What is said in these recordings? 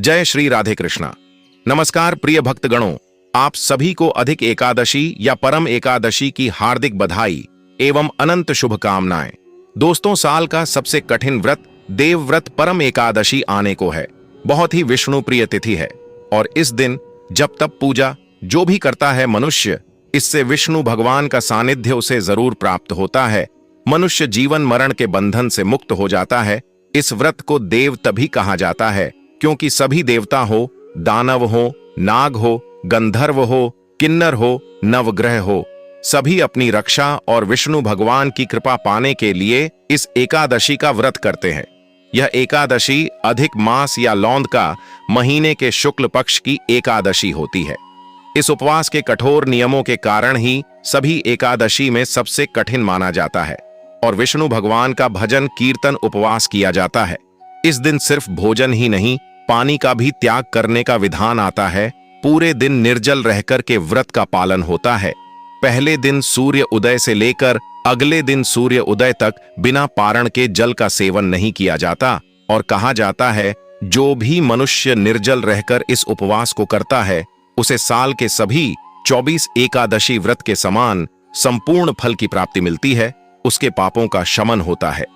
जय श्री राधे कृष्णा। नमस्कार प्रिय भक्तगणों, आप सभी को अधिक एकादशी या परम एकादशी की हार्दिक बधाई एवं अनंत शुभकामनाएं। दोस्तों, साल का सबसे कठिन व्रत देवव्रत परम एकादशी आने को है। बहुत ही विष्णु प्रिय तिथि है और इस दिन जब तप पूजा जो भी करता है मनुष्य, इससे विष्णु भगवान का सानिध्य उसे जरूर प्राप्त होता है। मनुष्य जीवन मरण के बंधन से मुक्त हो जाता है। इस व्रत को देव तभी कहा जाता है क्योंकि सभी देवता हो, दानव हो, नाग हो, गंधर्व हो, किन्नर हो, नवग्रह हो, सभी अपनी रक्षा और विष्णु भगवान की कृपा पाने के लिए इस एकादशी का व्रत करते हैं। यह एकादशी अधिक मास या लौंद का महीने के शुक्ल पक्ष की एकादशी होती है। इस उपवास के कठोर नियमों के कारण ही सभी एकादशी में सबसे कठिन माना जाता है और विष्णु भगवान का भजन कीर्तन उपवास किया जाता है। इस दिन सिर्फ भोजन ही नहीं, पानी का भी त्याग करने का विधान आता है। पूरे दिन निर्जल रहकर के व्रत का पालन होता है। पहले दिन सूर्य उदय से लेकर अगले दिन सूर्य उदय तक बिना पारण के जल का सेवन नहीं किया जाता और कहा जाता है जो भी मनुष्य निर्जल रहकर इस उपवास को करता है उसे साल के सभी 24 एकादशी व्रत के समान संपूर्ण फल की प्राप्ति मिलती है, उसके पापों का शमन होता है।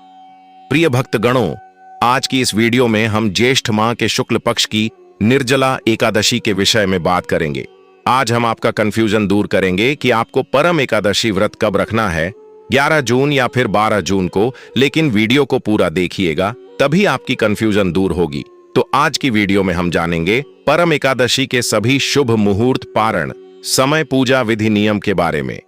प्रिय भक्तगणों, आज की इस वीडियो में हम ज्येष्ठ माह के शुक्ल पक्ष की निर्जला एकादशी के विषय में बात करेंगे। आज हम आपका कंफ्यूजन दूर करेंगे कि आपको परम एकादशी व्रत कब रखना है, 11 जून या फिर 12 जून को, लेकिन वीडियो को पूरा देखिएगा तभी आपकी कंफ्यूजन दूर होगी। तो आज की वीडियो में हम जानेंगे परम एकादशी के सभी शुभ मुहूर्त, पारण, समय, पूजा विधि, नियम के बारे में।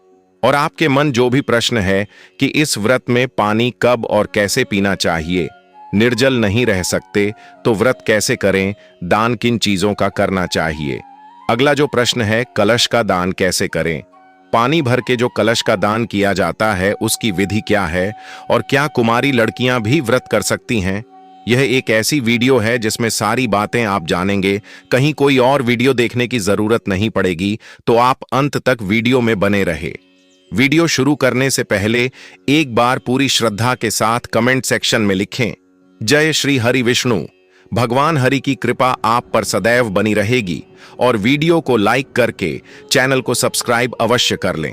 और आपके मन जो भी प्रश्न है कि इस व्रत में पानी कब और कैसे पीना चाहिए, निर्जल नहीं रह सकते तो व्रत कैसे करें, दान किन चीजों का करना चाहिए। अगला जो प्रश्न है, कलश का दान कैसे करें, पानी भर के जो कलश का दान किया जाता है उसकी विधि क्या है और क्या कुमारी लड़कियां भी व्रत कर सकती हैं। यह एक ऐसी वीडियो है जिसमें सारी बातें आप जानेंगे, कहीं कोई और वीडियो देखने की जरूरत नहीं पड़ेगी, तो आप अंत तक वीडियो में बने रहे। वीडियो शुरू करने से पहले एक बार पूरी श्रद्धा के साथ कमेंट सेक्शन में लिखें, जय श्री हरि विष्णु। भगवान हरि की कृपा आप पर सदैव बनी रहेगी और वीडियो को लाइक करके चैनल को सब्सक्राइब अवश्य कर लें।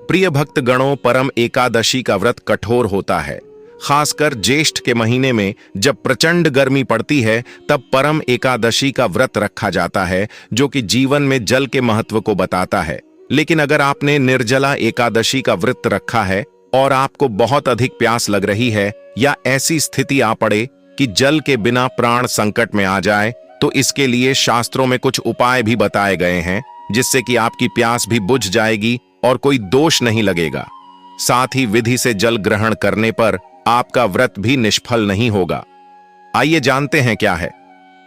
प्रिय भक्तगणों, परम एकादशी का व्रत कठोर होता है। खासकर ज्येष्ठ के महीने में जब प्रचंड गर्मी पड़ती है तब परम एकादशी का व्रत रखा जाता है, जो कि जीवन में जल के महत्व को बताता है। लेकिन अगर आपने निर्जला एकादशी का व्रत रखा है और आपको बहुत अधिक प्यास लग रही है या ऐसी स्थिति आ पड़े कि जल के बिना प्राण संकट में आ जाए, तो इसके लिए शास्त्रों में कुछ उपाय भी बताए गए हैं जिससे कि आपकी प्यास भी बुझ जाएगी और कोई दोष नहीं लगेगा। साथ ही विधि से जल ग्रहण करने पर आपका व्रत भी निष्फल नहीं होगा। आइए जानते हैं क्या है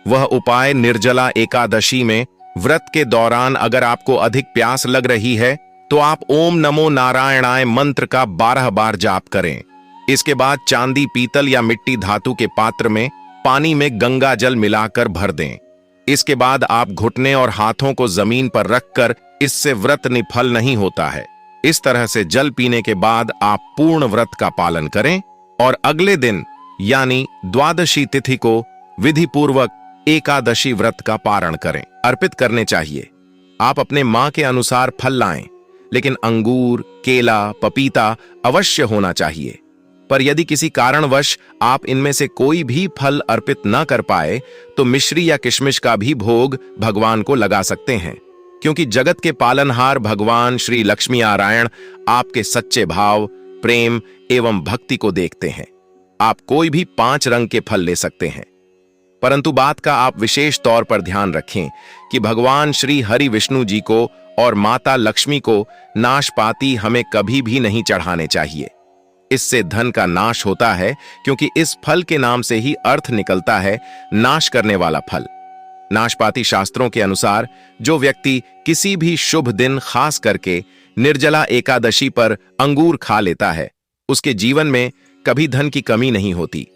वह उपाय। निर्जला एकादशी में व्रत के दौरान अगर आपको अधिक प्यास लग रही है तो आप ओम नमो नारायणाय मंत्र का 12 बार जाप करें। इसके बाद चांदी, पीतल या मिट्टी धातु के पात्र में पानी में गंगा जल मिलाकर भर दें। इसके बाद आप घुटने और हाथों को जमीन पर रखकर, इससे व्रत निफल नहीं होता है। इस तरह से जल पीने के बाद आप पूर्ण व्रत का पालन करें और अगले दिन यानी द्वादशी तिथि को विधि पूर्वक एकादशी व्रत का पारण करें। अर्पित करने चाहिए। आप अपने मां के अनुसार फल लाएं, लेकिन अंगूर, केला, पपीता अवश्य होना चाहिए। पर यदि किसी कारणवश आप इनमें से कोई भी फल अर्पित न कर पाए तो मिश्री या किशमिश का भी भोग भगवान को लगा सकते हैं, क्योंकि जगत के पालनहार भगवान श्री लक्ष्मी नारायण आपके सच्चे भाव, प्रेम एवं भक्ति को देखते हैं। आप कोई भी 5 रंग के फल ले सकते हैं, परंतु बात का आप विशेष तौर पर ध्यान रखें कि भगवान श्री हरि विष्णु जी को और माता लक्ष्मी को नाशपाती हमें कभी भी नहीं चढ़ाने चाहिए। इससे धन का नाश होता है, क्योंकि इस फल के नाम से ही अर्थ निकलता है नाश करने वाला फल। नाशपाती शास्त्रों के अनुसार जो व्यक्ति किसी भी शुभ दिन, खास करके निर्जला एकादशी पर अंगूर खा लेता है, उसके जीवन में कभी धन की कमी नहीं होती।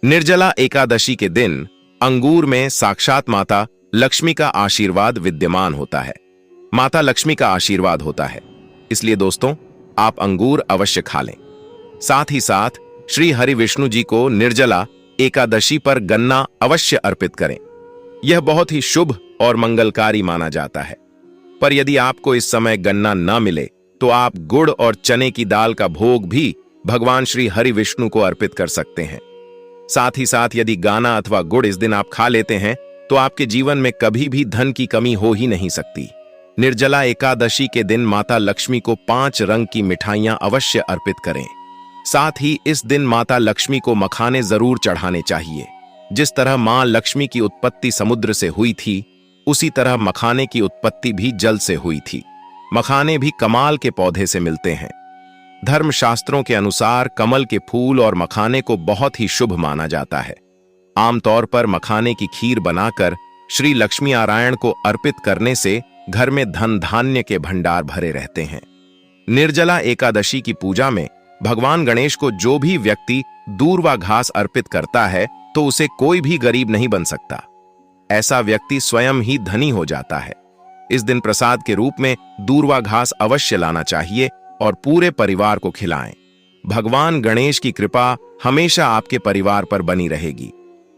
निर्जला एकादशी के दिन अंगूर में साक्षात माता लक्ष्मी का आशीर्वाद विद्यमान होता है। माता लक्ष्मी का आशीर्वाद होता है, इसलिए दोस्तों आप अंगूर अवश्य खा लें। साथ ही साथ श्री हरि विष्णु जी को निर्जला एकादशी पर गन्ना अवश्य अर्पित करें। यह बहुत ही शुभ और मंगलकारी माना जाता है। पर यदि आपको इस समय गन्ना न मिले तो आप गुड़ और चने की दाल का भोग भी भगवान श्री हरि विष्णु को अर्पित कर सकते हैं। साथ ही साथ यदि गाना अथवा गुड़ इस दिन आप खा लेते हैं तो आपके जीवन में कभी भी धन की कमी हो ही नहीं सकती। निर्जला एकादशी के दिन माता लक्ष्मी को 5 रंग की मिठाइयां अवश्य अर्पित करें। साथ ही इस दिन माता लक्ष्मी को मखाने जरूर चढ़ाने चाहिए। जिस तरह मां लक्ष्मी की उत्पत्ति समुद्र से हुई थी, उसी तरह मखाने की उत्पत्ति भी जल से हुई थी। मखाने भी कमाल के पौधे से मिलते हैं। धर्मशास्त्रों के अनुसार कमल के फूल और मखाने को बहुत ही शुभ माना जाता है। आमतौर पर मखाने की खीर बनाकर श्री लक्ष्मी नारायण को अर्पित करने से घर में धन धान्य के भंडार भरे रहते हैं। निर्जला एकादशी की पूजा में भगवान गणेश को जो भी व्यक्ति दूर्वा घास अर्पित करता है तो उसे कोई भी गरीब नहीं बन सकता। ऐसा व्यक्ति स्वयं ही धनी हो जाता है। इस दिन प्रसाद के रूप में दूर्वा घास अवश्य लाना चाहिए और पूरे परिवार को खिलाएं। भगवान गणेश की कृपा हमेशा आपके परिवार पर बनी रहेगी।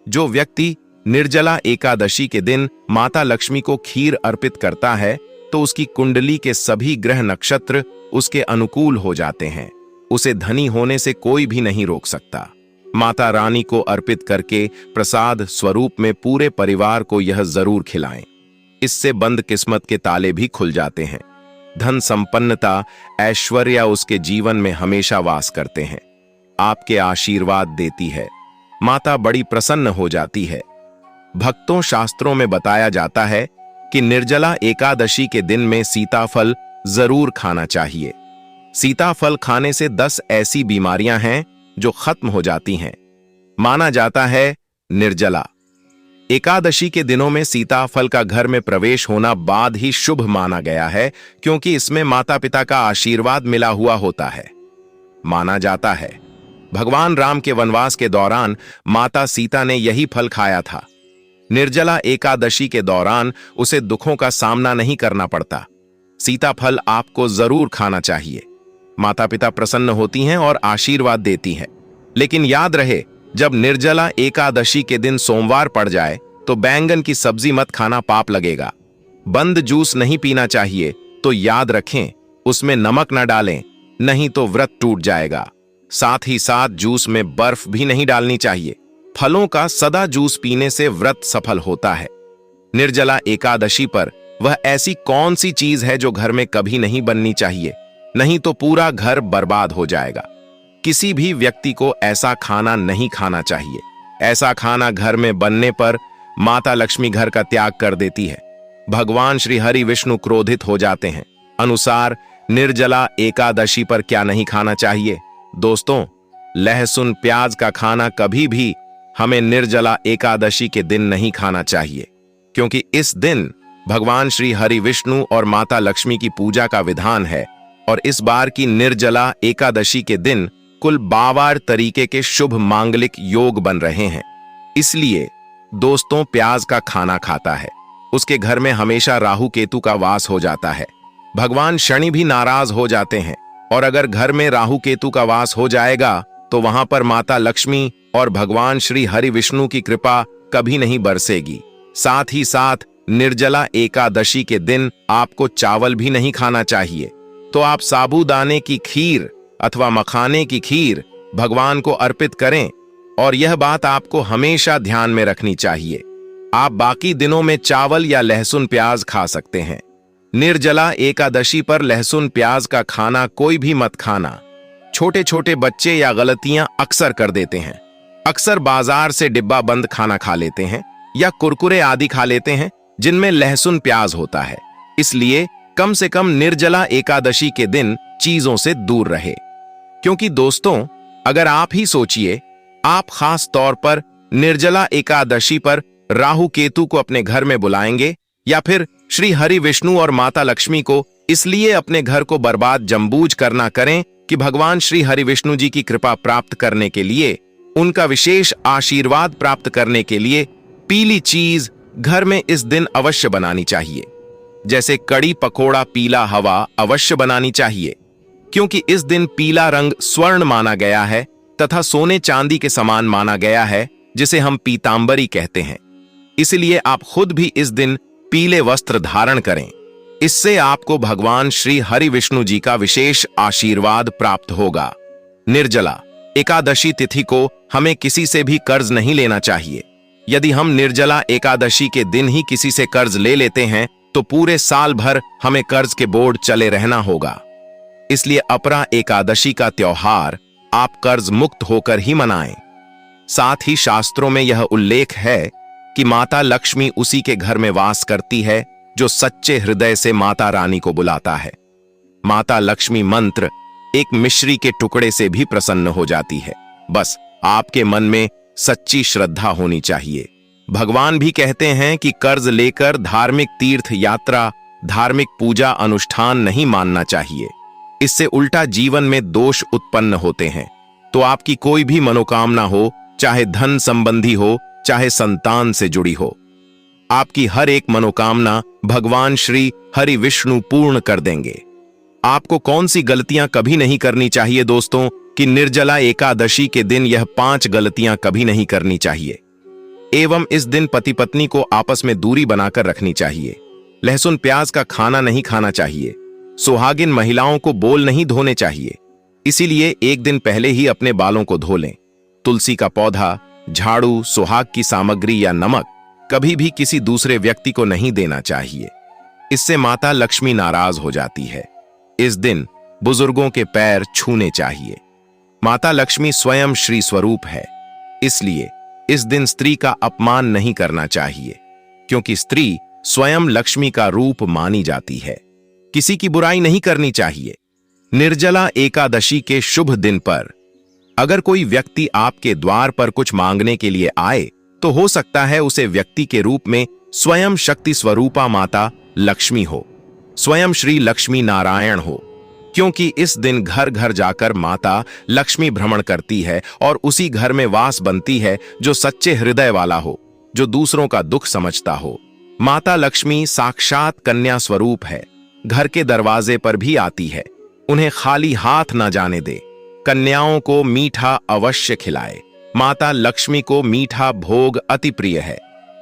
जो व्यक्ति निर्जला एकादशी के दिन माता लक्ष्मी को खीर अर्पित करता है तो उसकी कुंडली के सभी ग्रह नक्षत्र उसके अनुकूल हो जाते हैं। उसे धनी होने से कोई भी नहीं रोक सकता। माता रानी को अर्पित करके प्रसाद स्वरूप में पूरे परिवार को यह जरूर खिलाएं। इससे बंद किस्मत के ताले भी खुल जाते हैं। धन संपन्नता, ऐश्वर्य उसके जीवन में हमेशा वास करते हैं। आपके आशीर्वाद देती है। माता बड़ी प्रसन्न हो जाती है। भक्तों, शास्त्रों में बताया जाता है कि निर्जला एकादशी के दिन में सीताफल जरूर खाना चाहिए। सीताफल खाने से 10 ऐसी बीमारियां हैं जो खत्म हो जाती हैं। माना जाता है निर्जला एकादशी के दिनों में सीताफल का घर में प्रवेश होना बाद ही शुभ माना गया है, क्योंकि इसमें माता पिता का आशीर्वाद मिला हुआ होता है। माना जाता है भगवान राम के वनवास के दौरान माता सीता ने यही फल खाया था। निर्जला एकादशी के दौरान उसे दुखों का सामना नहीं करना पड़ता। सीताफल आपको जरूर खाना चाहिए। माता पिता प्रसन्न होती हैं और आशीर्वाद देती हैं। लेकिन याद रहे, जब निर्जला एकादशी के दिन सोमवार पड़ जाए तो बैंगन की सब्जी मत खाना, पाप लगेगा। बंद जूस नहीं पीना चाहिए, तो याद रखें उसमें नमक न डालें, नहीं तो व्रत टूट जाएगा। साथ ही साथ जूस में बर्फ भी नहीं डालनी चाहिए। फलों का सदा जूस पीने से व्रत सफल होता है। निर्जला एकादशी पर वह ऐसी कौन सी चीज है जो घर में कभी नहीं बननी चाहिए, नहीं तो पूरा घर बर्बाद हो जाएगा। किसी भी व्यक्ति को ऐसा खाना नहीं खाना चाहिए। ऐसा खाना घर में बनने पर माता लक्ष्मी घर का त्याग कर देती है। भगवान श्री हरि विष्णु क्रोधित हो जाते हैं। अनुसार निर्जला एकादशी पर क्या नहीं खाना चाहिए? दोस्तों, लहसुन प्याज का खाना कभी भी हमें निर्जला एकादशी के दिन नहीं खाना चाहिए, क्योंकि इस दिन भगवान श्री हरि विष्णु और माता लक्ष्मी की पूजा का विधान है। और इस बार की निर्जला एकादशी के दिन कुल 52 तरीके के शुभ मांगलिक योग बन रहे हैं। इसलिए दोस्तों, प्याज का खाना खाता है उसके घर में हमेशा राहु केतु का वास हो जाता है। भगवान शनि भी नाराज हो जाते हैं, और अगर घर में राहु केतु का वास हो जाएगा तो वहां पर माता लक्ष्मी और भगवान श्री हरि विष्णु की कृपा कभी नहीं बरसेगी। साथ ही साथ निर्जला एकादशी के दिन आपको चावल भी नहीं खाना चाहिए। तो आप साबूदाने की खीर अथवा मखाने की खीर भगवान को अर्पित करें, और यह बात आपको हमेशा ध्यान में रखनी चाहिए। आप बाकी दिनों में चावल या लहसुन प्याज खा सकते हैं। निर्जला एकादशी पर लहसुन प्याज का खाना कोई भी मत खाना। छोटे छोटे बच्चे या गलतियां अक्सर कर देते हैं। अक्सर बाजार से डिब्बा बंद खाना खा लेते हैं या कुरकुरे आदि खा लेते हैं जिनमें लहसुन प्याज होता है। इसलिए कम से कम निर्जला एकादशी के दिन चीजों से दूर रहे। क्योंकि दोस्तों, अगर आप ही सोचिए, आप खास तौर पर निर्जला एकादशी पर राहु केतु को अपने घर में बुलाएंगे या फिर श्री हरि विष्णु और माता लक्ष्मी को इसलिए अपने घर को बर्बाद जम्बूझ करना करें कि भगवान श्री हरि विष्णु जी की कृपा प्राप्त करने के लिए, उनका विशेष आशीर्वाद प्राप्त करने के लिए पीली चीज घर में इस दिन अवश्य बनानी चाहिए। जैसे कड़ी पकोड़ा पीला हवा अवश्य बनानी चाहिए, क्योंकि इस दिन पीला रंग स्वर्ण माना गया है तथा सोने चांदी के समान माना गया है, जिसे हम पीतांबरी कहते हैं। इसलिए आप खुद भी इस दिन पीले वस्त्र धारण करें। इससे आपको भगवान श्री हरि विष्णु जी का विशेष आशीर्वाद प्राप्त होगा। निर्जला एकादशी तिथि को हमें किसी से भी कर्ज नहीं लेना चाहिए। यदि हम निर्जला एकादशी के दिन ही किसी से कर्ज ले लेते हैं तो पूरे साल भर हमें कर्ज के बोझ चले रहना होगा। इसलिए अपरा एकादशी का त्योहार आप कर्ज मुक्त होकर ही मनाएं। साथ ही शास्त्रों में यह उल्लेख है कि माता लक्ष्मी उसी के घर में वास करती है जो सच्चे हृदय से माता रानी को बुलाता है। माता लक्ष्मी मंत्र एक मिश्री के टुकड़े से भी प्रसन्न हो जाती है। बस आपके मन में सच्ची श्रद्धा होनी चाहिए। भगवान भी कहते हैं कि कर्ज लेकर धार्मिक तीर्थ यात्रा, धार्मिक पूजा अनुष्ठान नहीं मानना चाहिए। इससे उल्टा जीवन में दोष उत्पन्न होते हैं। तो आपकी कोई भी मनोकामना हो, चाहे धन संबंधी हो, चाहे संतान से जुड़ी हो, आपकी हर एक मनोकामना भगवान श्री हरि विष्णु पूर्ण कर देंगे। आपको कौन सी गलतियां कभी नहीं करनी चाहिए दोस्तों, कि निर्जला एकादशी के दिन यह 5 गलतियां कभी नहीं करनी चाहिए। एवं इस दिन पति पत्नी को आपस में दूरी बनाकर रखनी चाहिए। लहसुन प्याज का खाना नहीं खाना चाहिए। सुहागिन महिलाओं को बोल नहीं धोने चाहिए। इसीलिए एक दिन पहले ही अपने बालों को धो लें। तुलसी का पौधा, झाड़ू, सुहाग की सामग्री या नमक कभी भी किसी दूसरे व्यक्ति को नहीं देना चाहिए। इससे माता लक्ष्मी नाराज हो जाती है। इस दिन बुजुर्गों के पैर छूने चाहिए। माता लक्ष्मी स्वयं श्री स्वरूप है, इसलिए इस दिन स्त्री का अपमान नहीं करना चाहिए, क्योंकि स्त्री स्वयं लक्ष्मी का रूप मानी जाती है। किसी की बुराई नहीं करनी चाहिए। निर्जला एकादशी के शुभ दिन पर अगर कोई व्यक्ति आपके द्वार पर कुछ मांगने के लिए आए तो हो सकता है उसे व्यक्ति के रूप में स्वयं शक्ति स्वरूपा माता लक्ष्मी हो, स्वयं श्री लक्ष्मी नारायण हो, क्योंकि इस दिन घर घर जाकर माता लक्ष्मी भ्रमण करती है और उसी घर में वास बनती है जो सच्चे हृदय वाला हो, जो दूसरों का दुख समझता हो। माता लक्ष्मी साक्षात कन्या स्वरूप है। घर के दरवाजे पर भी आती है। उन्हें खाली हाथ न जाने दे। कन्याओं को मीठा अवश्य खिलाए। माता लक्ष्मी को मीठा भोग अति प्रिय है।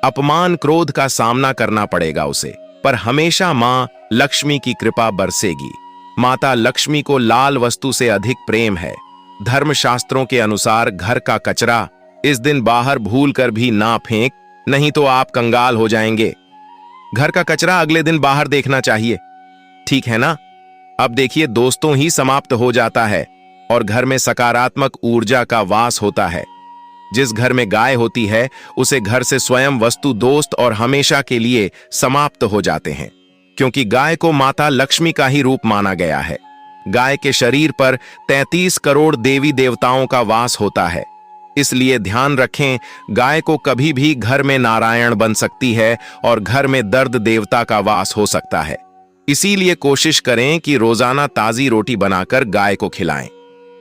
अपमान क्रोध का सामना करना पड़ेगा उसे, पर हमेशा मां लक्ष्मी की कृपा बरसेगी। माता लक्ष्मी को लाल वस्तु से अधिक प्रेम है। धर्मशास्त्रों के अनुसार घर का कचरा इस दिन बाहर भूल कर भी ना फेंक, नहीं तो आप कंगाल हो जाएंगे। घर का कचरा अगले दिन बाहर देखना चाहिए, ठीक है ना? अब देखिए दोस्तों ही समाप्त हो जाता है और घर में सकारात्मक ऊर्जा का वास होता है। जिस घर में गाय होती है उसे घर से स्वयं वस्तु दोस्त और हमेशा के लिए समाप्त हो जाते हैं, क्योंकि गाय को माता लक्ष्मी का ही रूप माना गया है। गाय के शरीर पर 33 करोड़ देवी देवताओं का वास होता है। इसलिए ध्यान रखें, गाय को कभी भी घर में नारायण बन सकती है और घर में दर्द देवता का वास हो सकता है। इसीलिए कोशिश करें कि रोजाना ताजी रोटी बनाकर गाय को खिलाएं।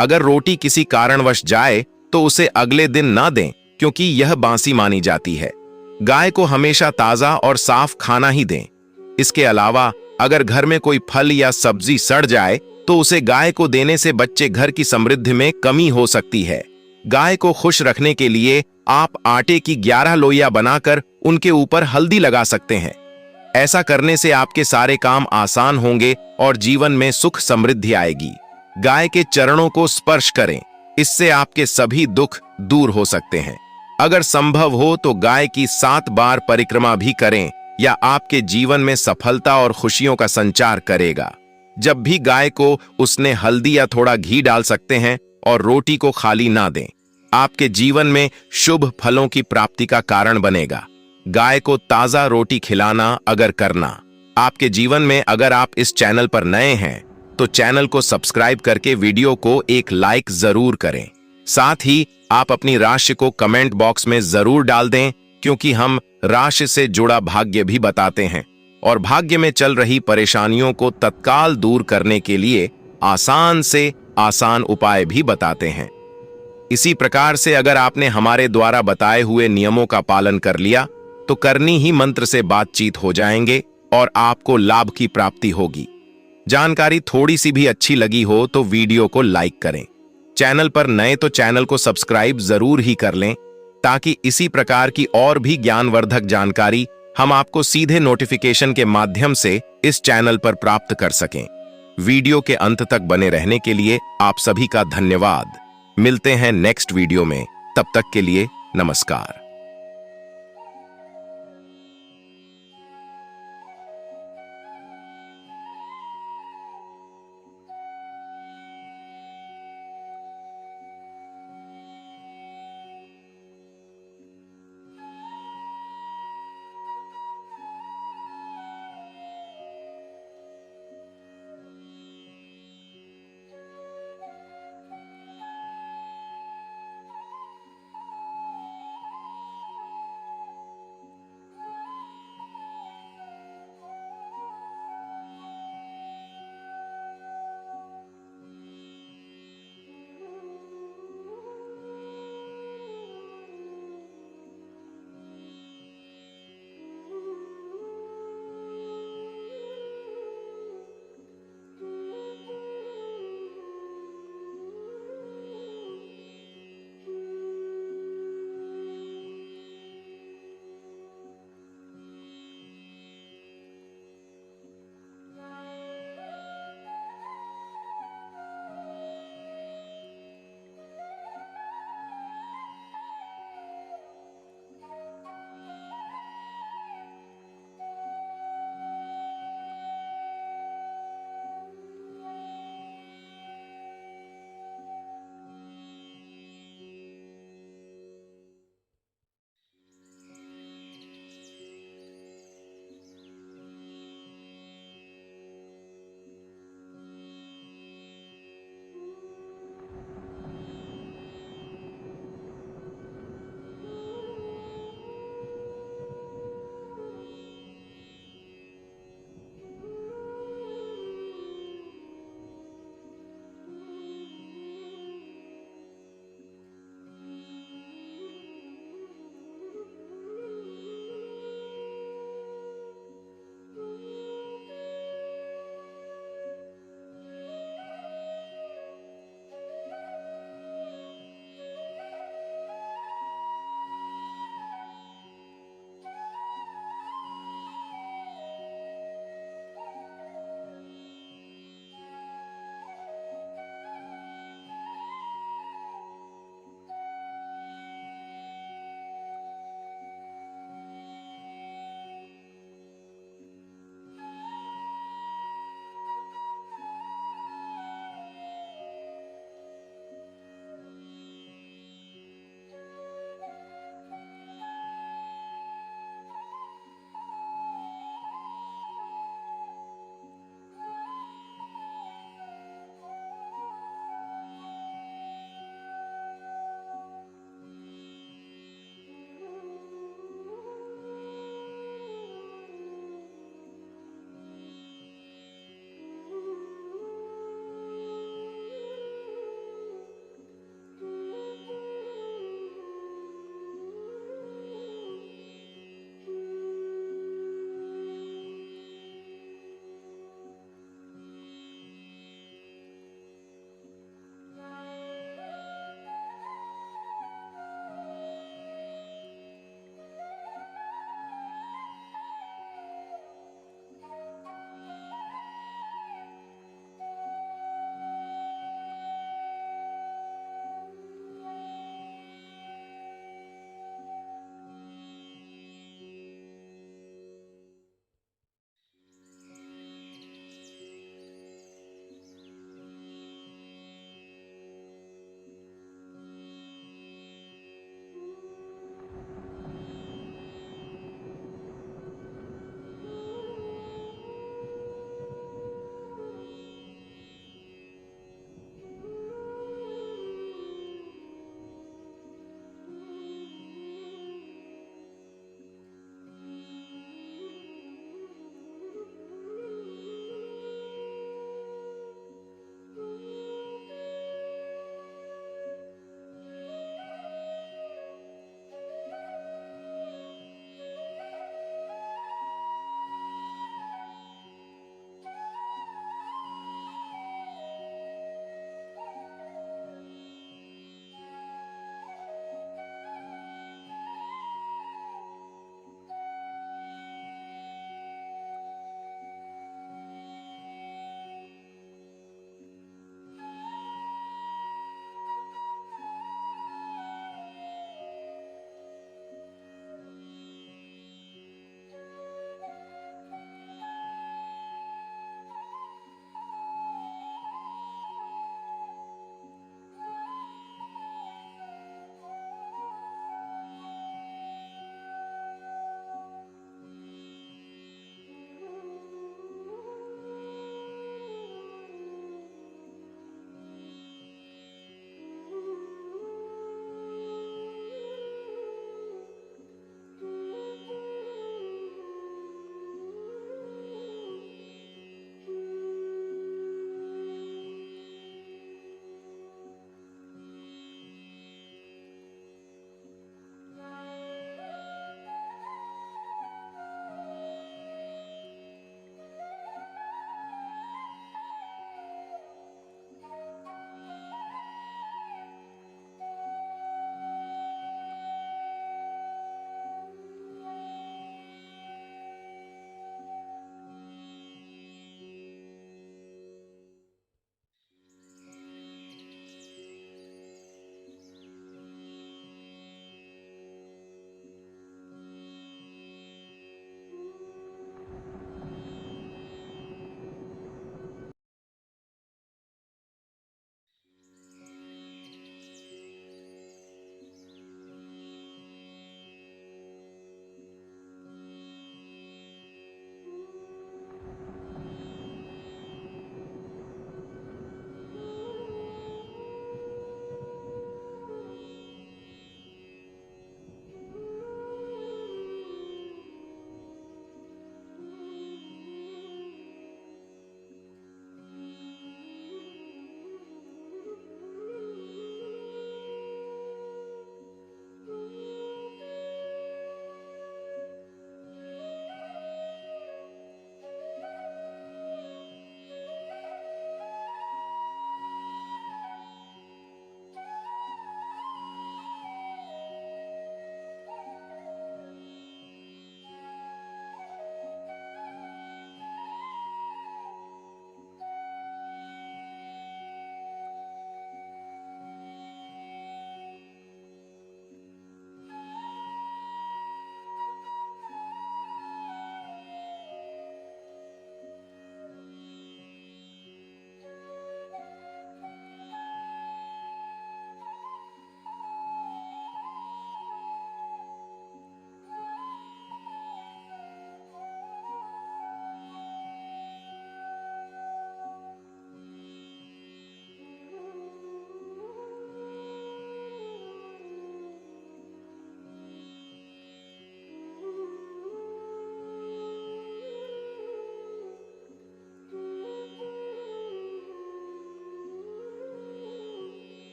अगर रोटी किसी कारणवश जाए तो उसे अगले दिन ना दें, क्योंकि यह बासी मानी जाती है। गाय को हमेशा ताजा और साफ खाना ही दें। इसके अलावा अगर घर में कोई फल या सब्जी सड़ जाए तो उसे गाय को देने से बच्चे घर की समृद्धि में कमी हो सकती है। गाय को खुश रखने के लिए आप आटे की 11 लोइयां बनाकर उनके ऊपर हल्दी लगा सकते हैं। ऐसा करने से आपके सारे काम आसान होंगे और जीवन में सुख समृद्धि आएगी। गाय के चरणों को स्पर्श करें, इससे आपके सभी दुख दूर हो सकते हैं। अगर संभव हो तो गाय की 7 बार परिक्रमा भी करें, या आपके जीवन में सफलता और खुशियों का संचार करेगा। जब भी गाय को उसने हल्दी या थोड़ा घी डाल सकते हैं और रोटी को खाली ना दें। आपके जीवन में शुभ फलों की प्राप्ति का कारण बनेगा। गाय को ताजा रोटी खिलाना अगर करना आपके जीवन में, अगर आप इस चैनल पर नए हैं तो चैनल को सब्सक्राइब करके वीडियो को एक लाइक जरूर करें। साथ ही आप अपनी राशि को कमेंट बॉक्स में जरूर डाल दें, क्योंकि हम राशि से जुड़ा भाग्य भी बताते हैं और भाग्य में चल रही परेशानियों को तत्काल दूर करने के लिए आसान से आसान उपाय भी बताते हैं। इसी प्रकार से अगर आपने हमारे द्वारा बताए हुए नियमों का पालन कर लिया तो करनी ही मंत्र से बातचीत हो जाएंगे और आपको लाभ की प्राप्ति होगी। जानकारी थोड़ी सी भी अच्छी लगी हो तो वीडियो को लाइक करें। चैनल पर नए तो चैनल को सब्सक्राइब जरूर ही कर लें। ताकि इसी प्रकार की और भी ज्ञानवर्धक जानकारी हम आपको सीधे नोटिफिकेशन के माध्यम से इस चैनल पर प्राप्त कर सकें। वीडियो के अंत तक बने रहने के लिए आप सभी का धन्यवाद। मिलते हैं नेक्स्ट वीडियो में, तब तक के लिए नमस्कार।